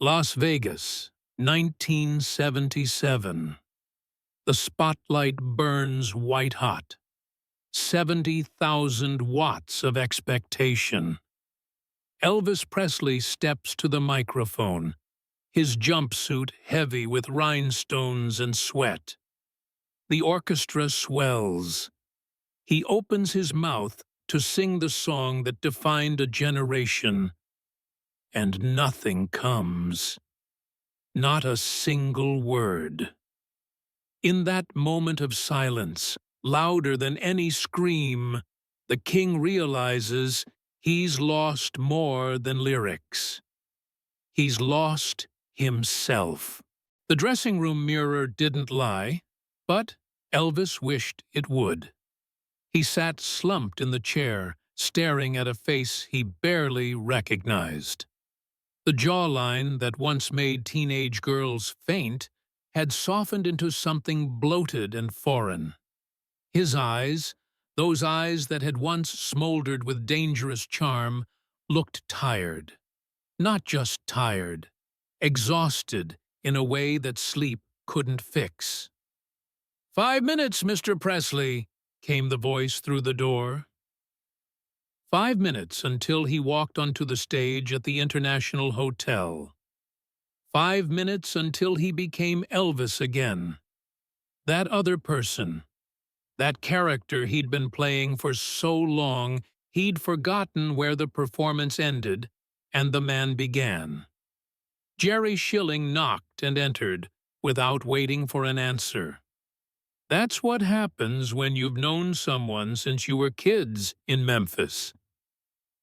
Las Vegas, 1977. The spotlight burns white-hot. 70,000 watts of expectation. Elvis Presley steps to the microphone, his jumpsuit heavy with rhinestones and sweat. The orchestra swells. He opens his mouth to sing the song that defined a generation. And nothing comes. Not a single word. In that moment of silence, louder than any scream, the king realizes he's lost more than lyrics. He's lost himself. The dressing room mirror didn't lie, but Elvis wished it would. He sat slumped in the chair, staring at a face he barely recognized. The jawline that once made teenage girls faint had softened into something bloated and foreign. His eyes, those eyes that had once smoldered with dangerous charm, looked tired. Not just tired, exhausted in a way that sleep couldn't fix. 5 minutes, Mr. Presley, came the voice through the door. 5 minutes until he walked onto the stage at the International Hotel. 5 minutes until he became Elvis again. That other person, that character he'd been playing for so long, he'd forgotten where the performance ended and the man began. Jerry Schilling knocked and entered without waiting for an answer. That's what happens when you've known someone since you were kids in Memphis.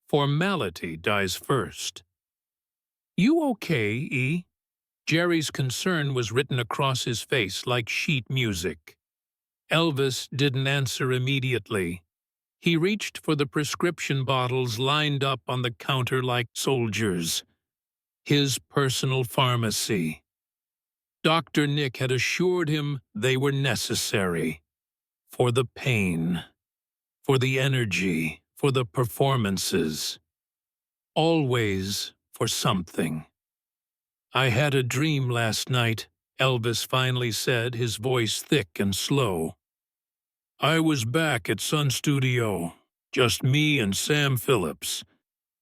Formality dies first. You okay, E? Jerry's concern was written across his face like sheet music. Elvis didn't answer immediately. He reached for the prescription bottles lined up on the counter like soldiers. His personal pharmacy. Dr. Nick had assured him they were necessary. For the pain. For the energy. For the performances. Always for something. I had a dream last night, Elvis finally said, his voice thick and slow. I was back at Sun Studio, just me and Sam Phillips.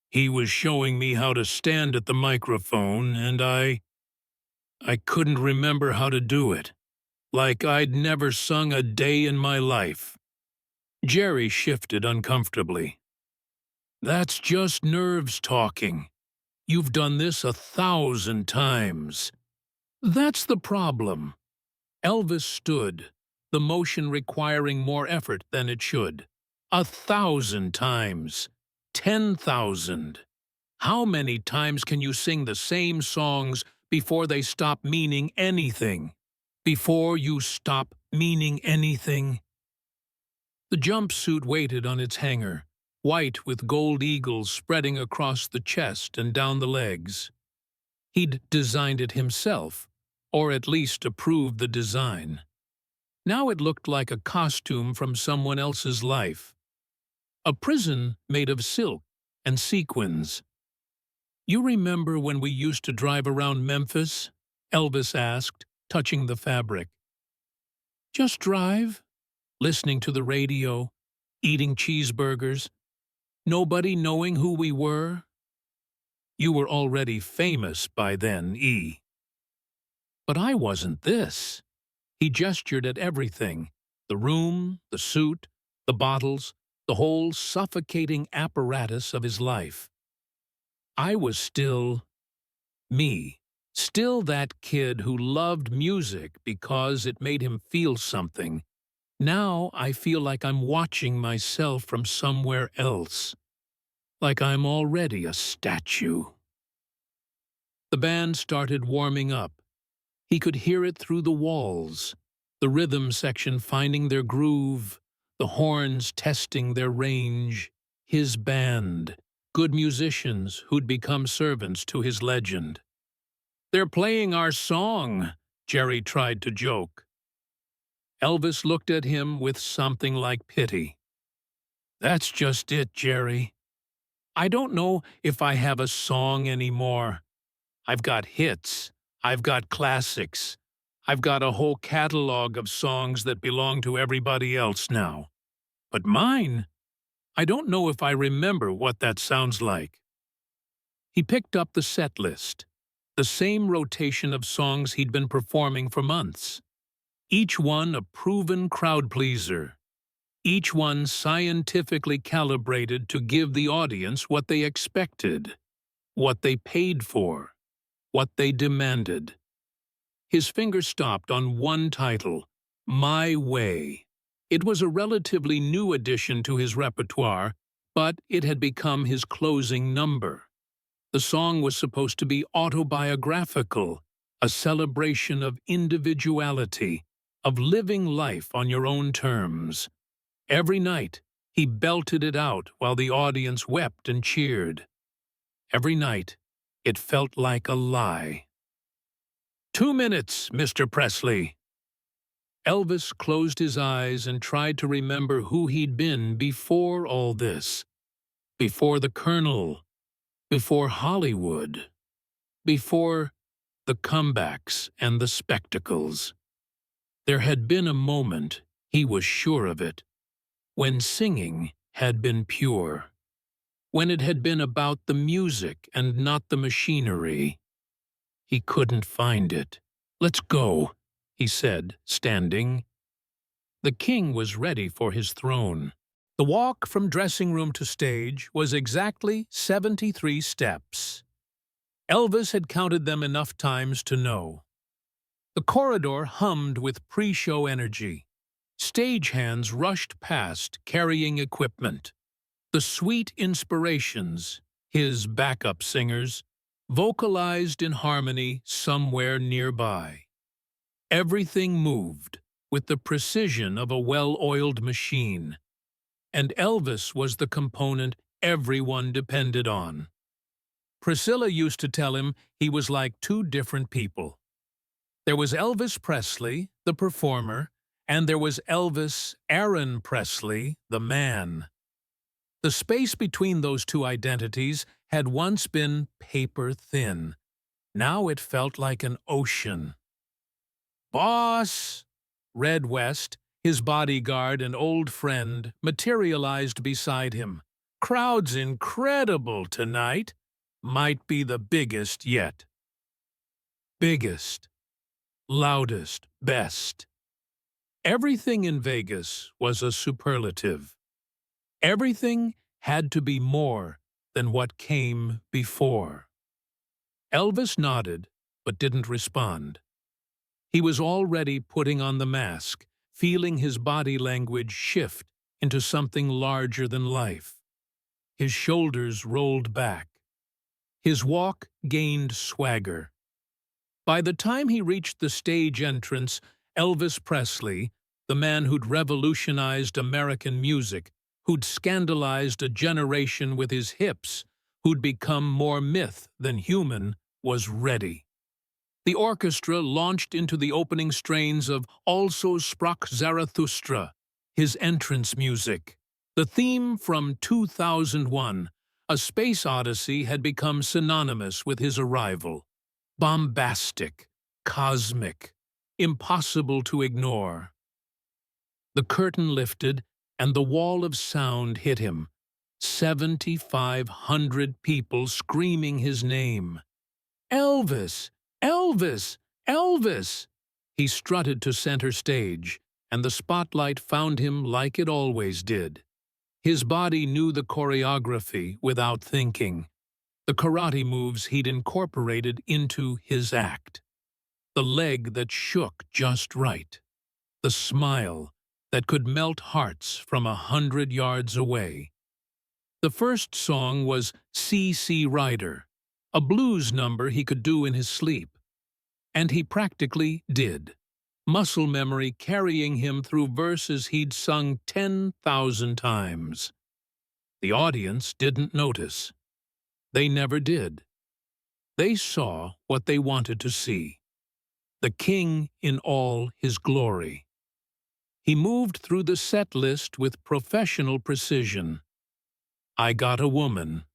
He was showing me how to stand at the microphone, and I couldn't remember how to do it, like I'd never sung a day in my life. Jerry shifted uncomfortably. That's just nerves talking. You've done this 1,000 times. That's the problem. Elvis stood, the motion requiring more effort than it should. 1,000 times. 10,000. How many times can you sing the same songs before they stop meaning anything? Before you stop meaning anything? The jumpsuit waited on its hanger, white with gold eagles spreading across the chest and down the legs. He'd designed it himself, or at least approved the design. Now it looked like a costume from someone else's life. A prison made of silk and sequins. You remember when we used to drive around Memphis? Elvis asked, touching the fabric. Just drive, listening to the radio, eating cheeseburgers, nobody knowing who we were? You were already famous by then, E. But I wasn't this. He gestured at everything, the room, the suit, the bottles, the whole suffocating apparatus of his life. I was still me, still that kid who loved music because it made him feel something. Now I feel like I'm watching myself from somewhere else, like I'm already a statue. The band started warming up. He could hear it through the walls, the rhythm section finding their groove, the horns testing their range. His band, good musicians who'd become servants to his legend. They're playing our song, Jerry tried to joke. Elvis looked at him with something like pity. That's just it, Jerry. I don't know if I have a song anymore. I've got hits. I've got classics. I've got a whole catalog of songs that belong to everybody else now. But mine? I don't know if I remember what that sounds like." He picked up the set list, the same rotation of songs he'd been performing for months. Each one a proven crowd pleaser. Each one scientifically calibrated to give the audience what they expected, what they paid for, what they demanded. His finger stopped on one title, My Way. It was a relatively new addition to his repertoire, but it had become his closing number. The song was supposed to be autobiographical, a celebration of individuality, of living life on your own terms. Every night, he belted it out while the audience wept and cheered. Every night, it felt like a lie. "2 minutes, Mr. Presley." Elvis closed his eyes and tried to remember who he'd been before all this. Before the Colonel. Before Hollywood. Before the comebacks and the spectacles. There had been a moment, he was sure of it, when singing had been pure. When it had been about the music and not the machinery. He couldn't find it. "Let's go," he said, standing. The king was ready for his throne. The walk from dressing room to stage was exactly 73 steps. Elvis had counted them enough times to know. The corridor hummed with pre-show energy. Stagehands rushed past, carrying equipment. The sweet inspirations, his backup singers, vocalized in harmony somewhere nearby. Everything moved with the precision of a well-oiled machine, and Elvis was the component everyone depended on. Priscilla used to tell him he was like two different people. There was Elvis Presley, the performer, and there was Elvis Aaron Presley, the man. The space between those two identities had once been paper thin. Now it felt like an ocean. "Boss!" Red West, his bodyguard and old friend, materialized beside him. "Crowd's incredible tonight. Might be the biggest yet." Biggest. Loudest. Best. Everything in Vegas was a superlative. Everything had to be more than what came before. Elvis nodded, but didn't respond. He was already putting on the mask, feeling his body language shift into something larger than life. His shoulders rolled back. His walk gained swagger. By the time he reached the stage entrance, Elvis Presley, the man who'd revolutionized American music, who'd scandalized a generation with his hips, who'd become more myth than human, was ready. The orchestra launched into the opening strains of Also Sprach Zarathustra, his entrance music. The theme from 2001, A Space Odyssey, had become synonymous with his arrival. Bombastic, cosmic, impossible to ignore. The curtain lifted, and the wall of sound hit him. 7,500 people screaming his name. "Elvis! Elvis! Elvis!" He strutted to center stage, and the spotlight found him like it always did. His body knew the choreography without thinking, the karate moves he'd incorporated into his act. The leg that shook just right. The smile that could melt hearts from 100 yards away. The first song was C.C. Rider, a blues number he could do in his sleep. And he practically did, muscle memory carrying him through verses he'd sung 10,000 times. The audience didn't notice. They never did. They saw what they wanted to see. The king in all his glory. He moved through the set list with professional precision. "I Got a Woman."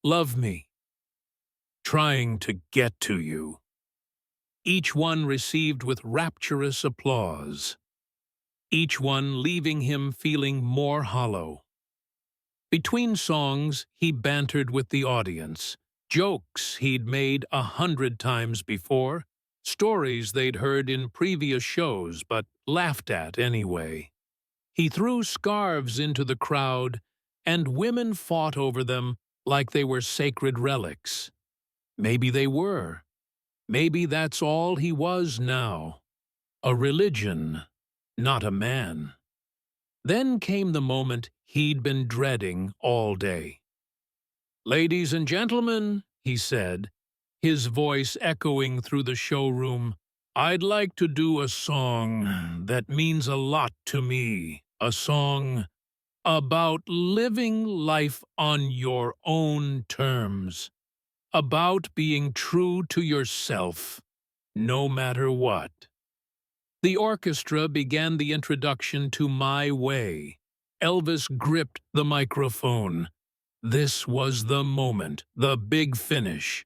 "Love Me." trying to get to you. Each one received with rapturous applause, each one leaving him feeling more hollow. Between songs, he bantered with the audience, jokes he'd made 100 times before, stories they'd heard in previous shows but laughed at anyway. He threw scarves into the crowd, and women fought over them like they were sacred relics. Maybe they were. Maybe that's all he was now. A religion, not a man. Then came the moment he'd been dreading all day. "Ladies and gentlemen," he said, his voice echoing through the showroom, "I'd like to do a song that means a lot to me, a song about living life on your own terms, about being true to yourself, no matter what." The orchestra began the introduction to My Way. Elvis gripped the microphone. This was the moment, the big finish.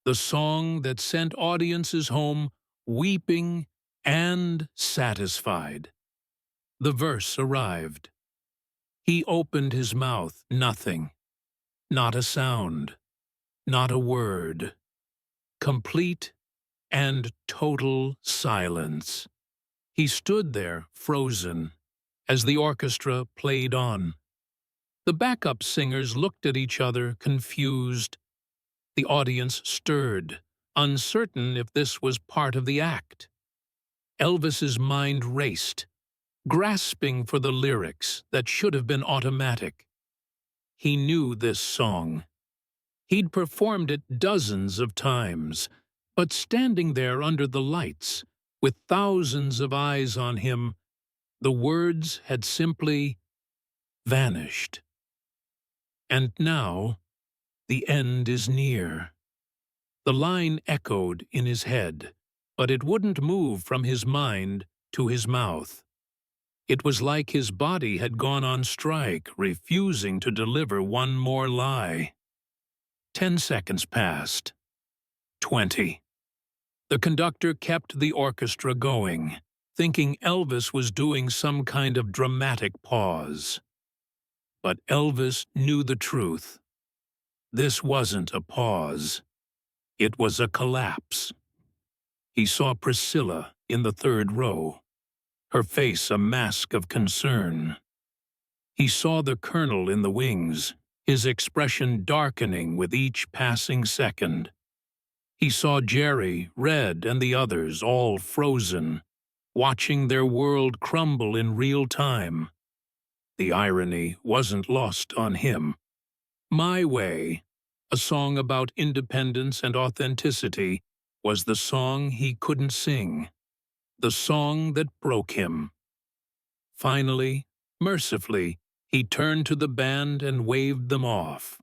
The song that sent audiences home weeping and satisfied. The verse arrived. He opened his mouth, nothing. Not a sound. Not a word. Complete and total silence. He stood there, frozen, as the orchestra played on. The backup singers looked at each other, confused. The audience stirred, uncertain if this was part of the act. Elvis's mind raced, grasping for the lyrics that should have been automatic. He knew this song. He'd performed it dozens of times, but standing there under the lights, with thousands of eyes on him, the words had simply vanished. And now, the end is near. The line echoed in his head, but it wouldn't move from his mind to his mouth. It was like his body had gone on strike, refusing to deliver one more lie. 10 seconds passed. 20. The conductor kept the orchestra going, thinking Elvis was doing some kind of dramatic pause. But Elvis knew the truth. This wasn't a pause. It was a collapse. He saw Priscilla in the third row, her face a mask of concern. He saw the colonel in the wings, his expression darkening with each passing second. He saw Jerry, Red, and the others all frozen, watching their world crumble in real time. The irony wasn't lost on him. My Way, a song about independence and authenticity, was the song he couldn't sing, the song that broke him. Finally, mercifully, he turned to the band and waved them off.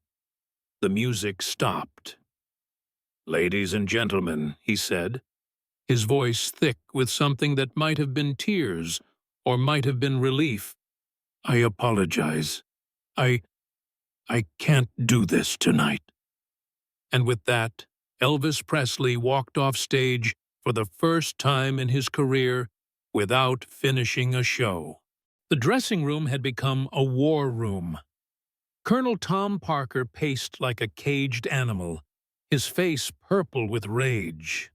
The music stopped. "Ladies and gentlemen," he said, his voice thick with something that might have been tears or might have been relief, "I apologize. I can't do this tonight." And with that, Elvis Presley walked off stage for the first time in his career without finishing a show. The dressing room had become a war room. Colonel Tom Parker paced like a caged animal, his face purple with rage.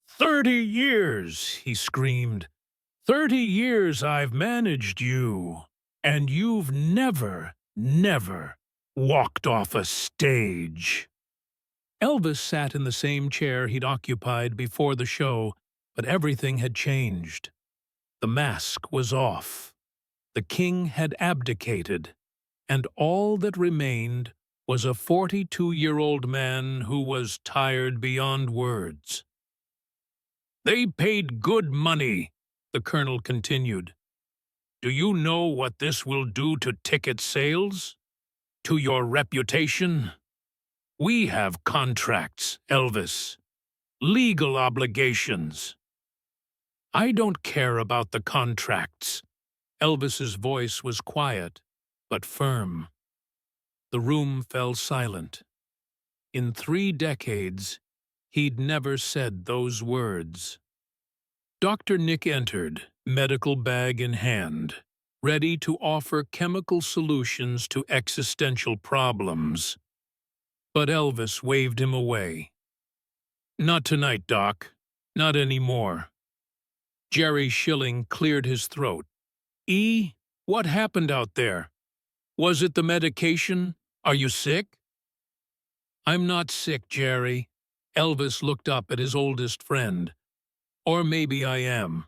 30 years, he screamed. 30 years I've managed you, and you've never walked off a stage. Elvis sat in the same chair he'd occupied before the show, but everything had changed. The mask was off. The king had abdicated, and all that remained was a 42-year-old man who was tired beyond words. "They paid good money," the colonel continued. "Do you know what this will do to ticket sales? To your reputation? We have contracts, Elvis. Legal obligations." "I don't care about the contracts." Elvis's voice was quiet, but firm. The room fell silent. In 3 decades, he'd never said those words. Dr. Nick entered, medical bag in hand, ready to offer chemical solutions to existential problems. But Elvis waved him away. "Not tonight, Doc. Not anymore." Jerry Schilling cleared his throat. "E, what happened out there? Was it the medication? Are you sick?" "I'm not sick, Jerry." Elvis looked up at his oldest friend. "Or maybe I am.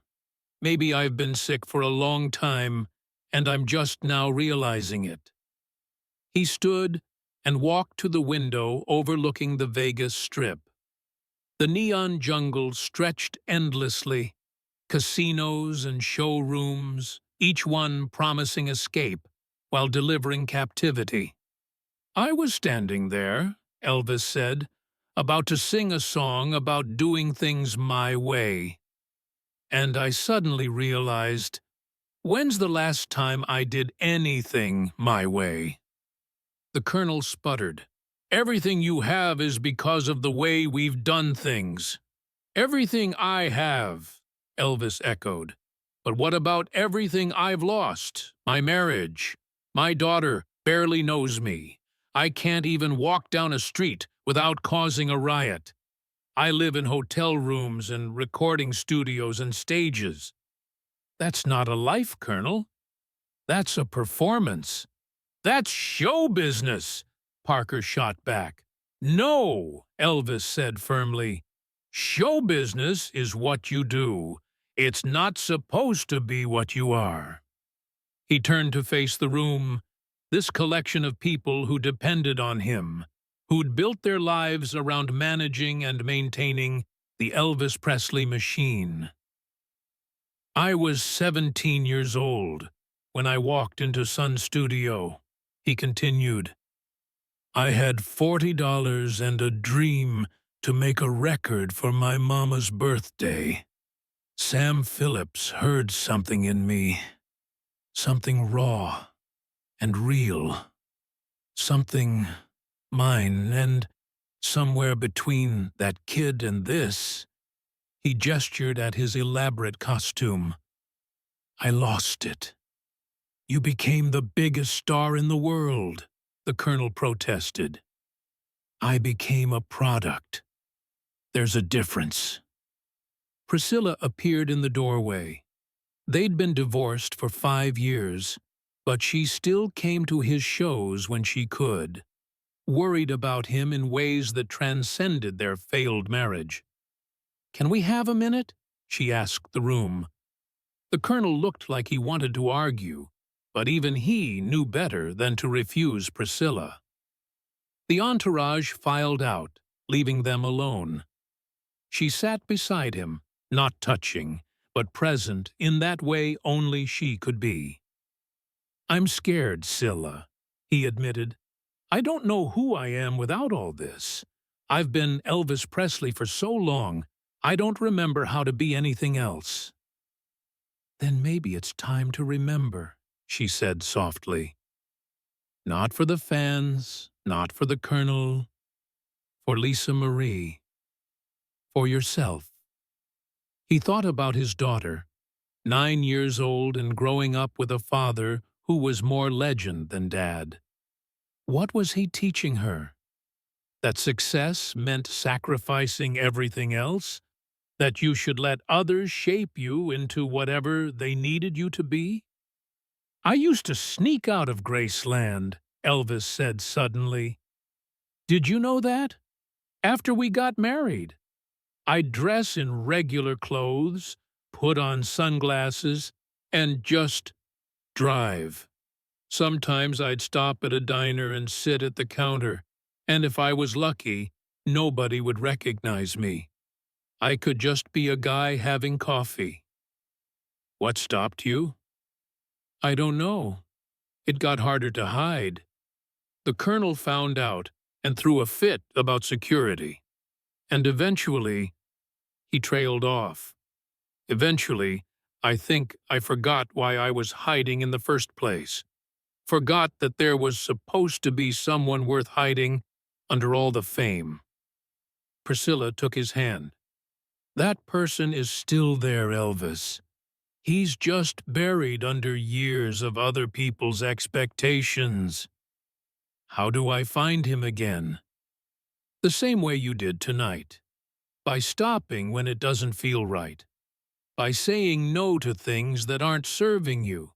Maybe I've been sick for a long time, and I'm just now realizing it." He stood and walked to the window overlooking the Vegas Strip. The neon jungle stretched endlessly, casinos and showrooms, each one promising escape while delivering captivity. "I was standing there," Elvis said, "about to sing a song about doing things my way. And I suddenly realized, when's the last time I did anything my way?" The Colonel sputtered. "Everything you have is because of the way we've done things." "Everything I have," Elvis echoed. "But what about everything I've lost? My marriage. My daughter barely knows me. I can't even walk down a street without causing a riot. I live in hotel rooms and recording studios and stages." "That's not a life, Colonel. That's a performance." "That's show business," Parker shot back. "No," Elvis said firmly. "Show business is what you do. It's not supposed to be what you are." He turned to face the room, this collection of people who depended on him, who'd built their lives around managing and maintaining the Elvis Presley machine. "I was 17 years old when I walked into Sun's studio," he continued. "I had $40 and a dream to make a record for my mama's birthday. Sam Phillips heard something in me, something raw and real, something mine, and somewhere between that kid and this," he gestured at his elaborate costume, "I lost it." "You became the biggest star in the world," the Colonel protested. "I became a product. There's a difference." Priscilla appeared in the doorway. They'd been divorced for 5 years, but she still came to his shows when she could, worried about him in ways that transcended their failed marriage. "Can we have a minute?" she asked the room. The Colonel looked like he wanted to argue, but even he knew better than to refuse Priscilla. The entourage filed out, leaving them alone. She sat beside him, not touching, but present in that way only she could be. "I'm scared, Scylla," he admitted. "I don't know who I am without all this. I've been Elvis Presley for so long, I don't remember how to be anything else." "Then maybe it's time to remember," she said softly. "Not for the fans, not for the Colonel, for Lisa Marie, for yourself." He thought about his daughter, 9 years old and growing up with a father who was more legend than Dad. What was he teaching her? That success meant sacrificing everything else? That you should let others shape you into whatever they needed you to be? "I used to sneak out of Graceland," Elvis said suddenly. "Did you know that? After we got married. I'd dress in regular clothes, put on sunglasses, and just drive. Sometimes I'd stop at a diner and sit at the counter, and if I was lucky, nobody would recognize me. I could just be a guy having coffee." "What stopped you?" "I don't know. It got harder to hide. The Colonel found out and threw a fit about security. And eventually, he trailed off. Eventually, I think I forgot why I was hiding in the first place. Forgot that there was supposed to be someone worth hiding, under all the fame. Priscilla took his hand. That person is still there, Elvis. He's just buried under years of other people's expectations. How do I find him again? The same way you did tonight. By stopping when it doesn't feel right. By saying no to things that aren't serving you.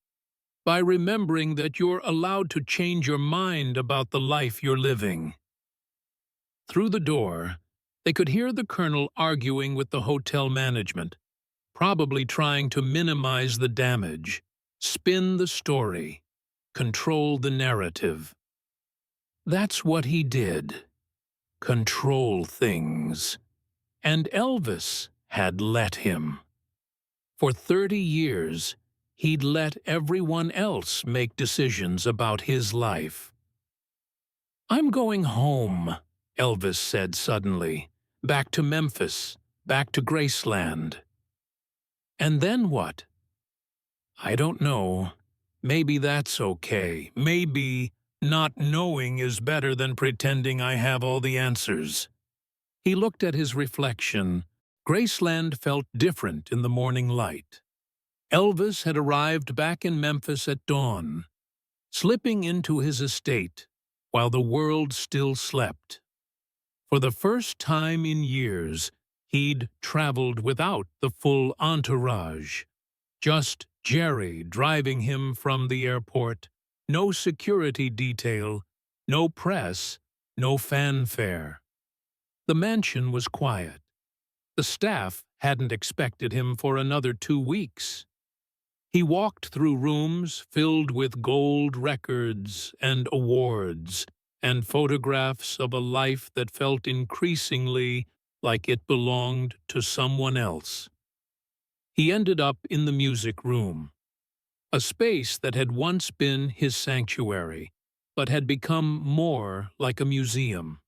By remembering that you're allowed to change your mind about the life you're living. Through the door, they could hear the colonel arguing with the hotel management, probably trying to minimize the damage, spin the story, control the narrative. That's what he did. Control things. And Elvis had let him. For 30 years, he'd let everyone else make decisions about his life. "I'm going home," Elvis said suddenly. "Back to Memphis, back to Graceland." "And then what?" "I don't know. Maybe that's okay. Maybe not knowing is better than pretending I have all the answers." He looked at his reflection. Graceland felt different in the morning light. Elvis had arrived back in Memphis at dawn, slipping into his estate while the world still slept. For the first time in years, he'd traveled without the full entourage. Just Jerry driving him from the airport, no security detail, no press, no fanfare. The mansion was quiet. The staff hadn't expected him for another 2 weeks. He walked through rooms filled with gold records and awards and photographs of a life that felt increasingly like it belonged to someone else. He ended up in the music room, a space that had once been his sanctuary, but had become more like a museum.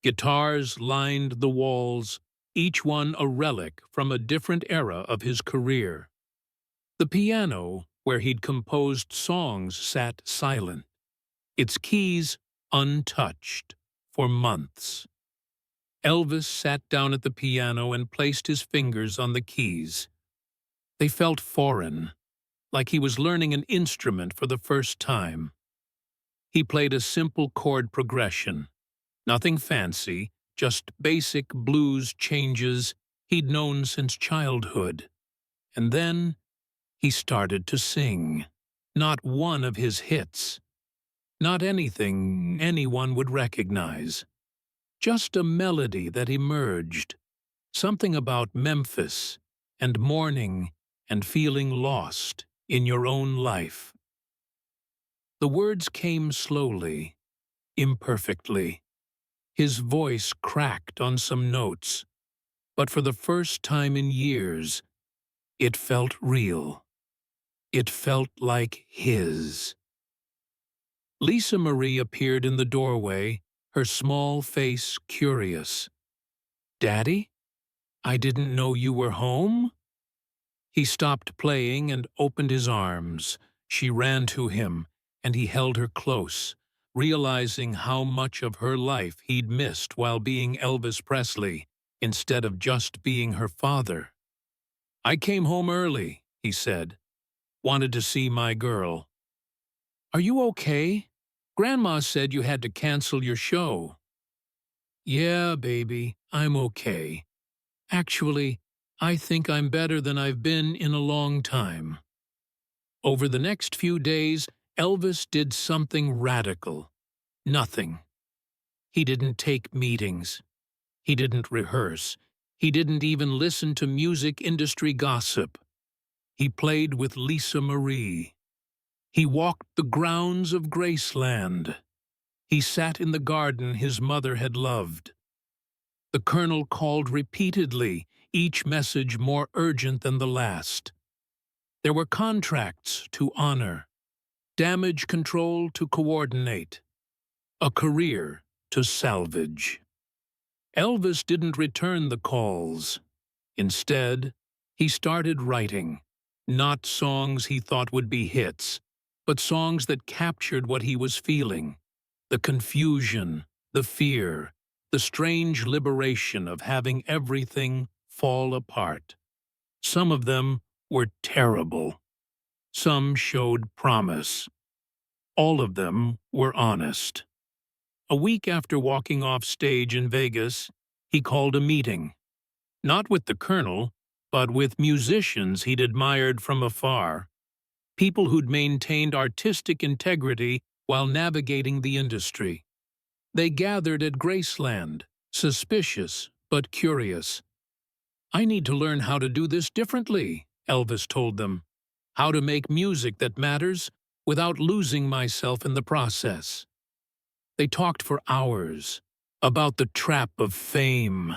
Guitars lined the walls, each one a relic from a different era of his career. The piano, where he'd composed songs, sat silent, its keys untouched for months. Elvis sat down at the piano and placed his fingers on the keys. They felt foreign, like he was learning an instrument for the first time. He played a simple chord progression, nothing fancy, just basic blues changes he'd known since childhood. And then he started to sing. Not one of his hits. Not anything anyone would recognize. Just a melody that emerged. Something about Memphis and morning and feeling lost in your own life. The words came slowly, imperfectly. His voice cracked on some notes, but for the first time in years, it felt real. It felt like his. Lisa Marie appeared in the doorway, her small face curious. "Daddy? I didn't know you were home?" He stopped playing and opened his arms. She ran to him, and he held her close, realizing how much of her life he'd missed while being Elvis Presley, instead of just being her father. "I came home early," he said. "Wanted to see my girl." "Are you okay? Grandma said you had to cancel your show." "Yeah, baby, I'm okay. Actually, I think I'm better than I've been in a long time." Over the next few days, Elvis did something radical. Nothing. He didn't take meetings. He didn't rehearse. He didn't even listen to music industry gossip. He played with Lisa Marie. He walked the grounds of Graceland. He sat in the garden his mother had loved. The colonel called repeatedly, each message more urgent than the last. There were contracts to honor, damage control to coordinate, a career to salvage. Elvis didn't return the calls. Instead, he started writing, not songs he thought would be hits, but songs that captured what he was feeling, the confusion, The fear, the strange liberation of having everything fall apart. Some of them were terrible. Some showed promise. All of them were honest. A week after walking off stage in Vegas, he called a meeting. Not with the Colonel, but with musicians he'd admired from afar. People who'd maintained artistic integrity while navigating the industry. They gathered at Graceland, suspicious but curious. "I need to learn how to do this differently," Elvis told them. "How to make music that matters without losing myself in the process." They talked for hours about the trap of fame,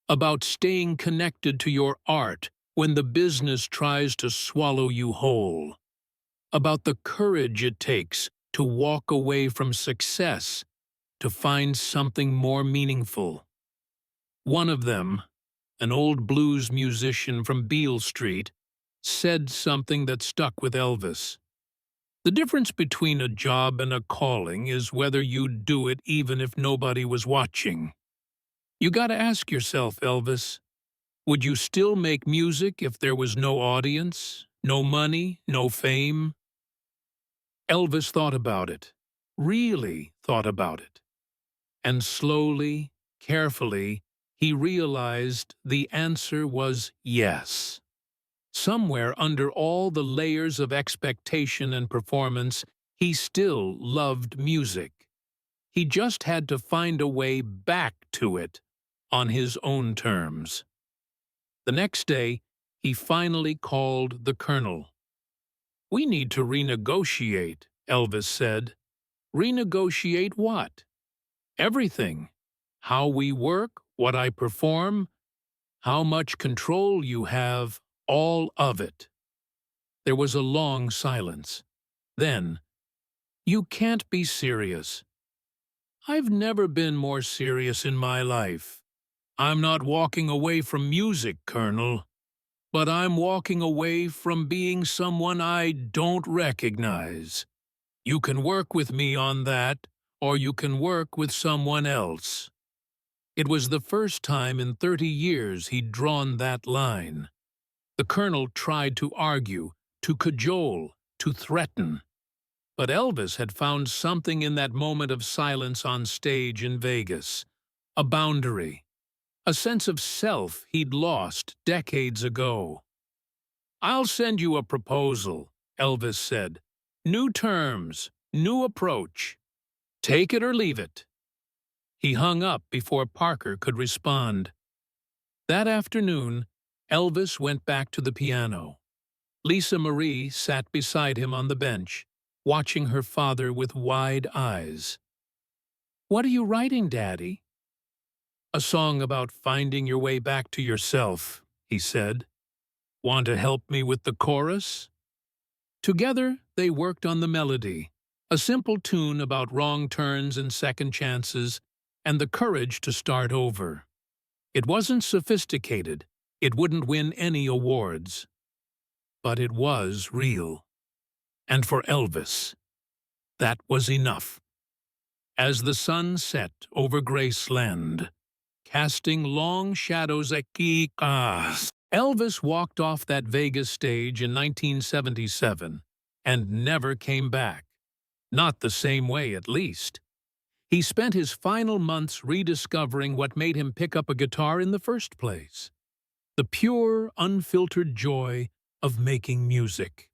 about staying connected to your art when the business tries to swallow you whole, about the courage it takes to walk away from success to find something more meaningful. One of them, an old blues musician from Beale Street, said something that stuck with Elvis. "The difference between a job and a calling is whether you'd do it even if nobody was watching. You gotta ask yourself, Elvis, would you still make music if there was no audience, no money, no fame?" Elvis thought about it, really thought about it. And slowly, carefully, he realized the answer was yes. Somewhere under all the layers of expectation and performance, he still loved music. He just had to find a way back to it on his own terms. The next day, he finally called the Colonel. "We need to renegotiate," Elvis said. "Renegotiate what?" "Everything. How we work, what I perform, how much control you have, all of it." There was a long silence. Then, "You can't be serious." "I've never been more serious in my life. I'm not walking away from music, Colonel, but I'm walking away from being someone I don't recognize. You can work with me on that, or you can work with someone else." It was the first time in 30 years he'd drawn that line. The Colonel tried to argue, to cajole, to threaten. But Elvis had found something in that moment of silence on stage in Vegas. A boundary. A sense of self he'd lost decades ago. "I'll send you a proposal," Elvis said. "New terms, new approach. Take it or leave it." He hung up before Parker could respond. That afternoon, Elvis went back to the piano. Lisa Marie sat beside him on the bench, watching her father with wide eyes. "What are you writing, Daddy?" "A song about finding your way back to yourself," he said. "Want to help me with the chorus?" Together, they worked on the melody, a simple tune about wrong turns and second chances, and the courage to start over. It wasn't sophisticated. It wouldn't win any awards. But it was real. And for Elvis, that was enough. As the sun set over Graceland, casting long shadows at Kikas, Elvis walked off that Vegas stage in 1977 and never came back. Not the same way, at least. He spent his final months rediscovering what made him pick up a guitar in the first place. The pure, unfiltered joy of making music.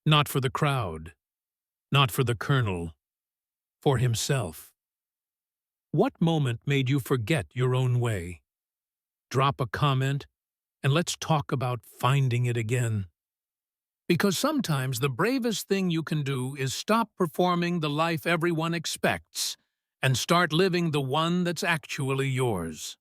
Not for the crowd, not for the Colonel, for himself. What moment made you forget your own way? Drop a comment, and let's talk about finding it again. Because sometimes the bravest thing you can do is stop performing the life everyone expects and start living the one that's actually yours.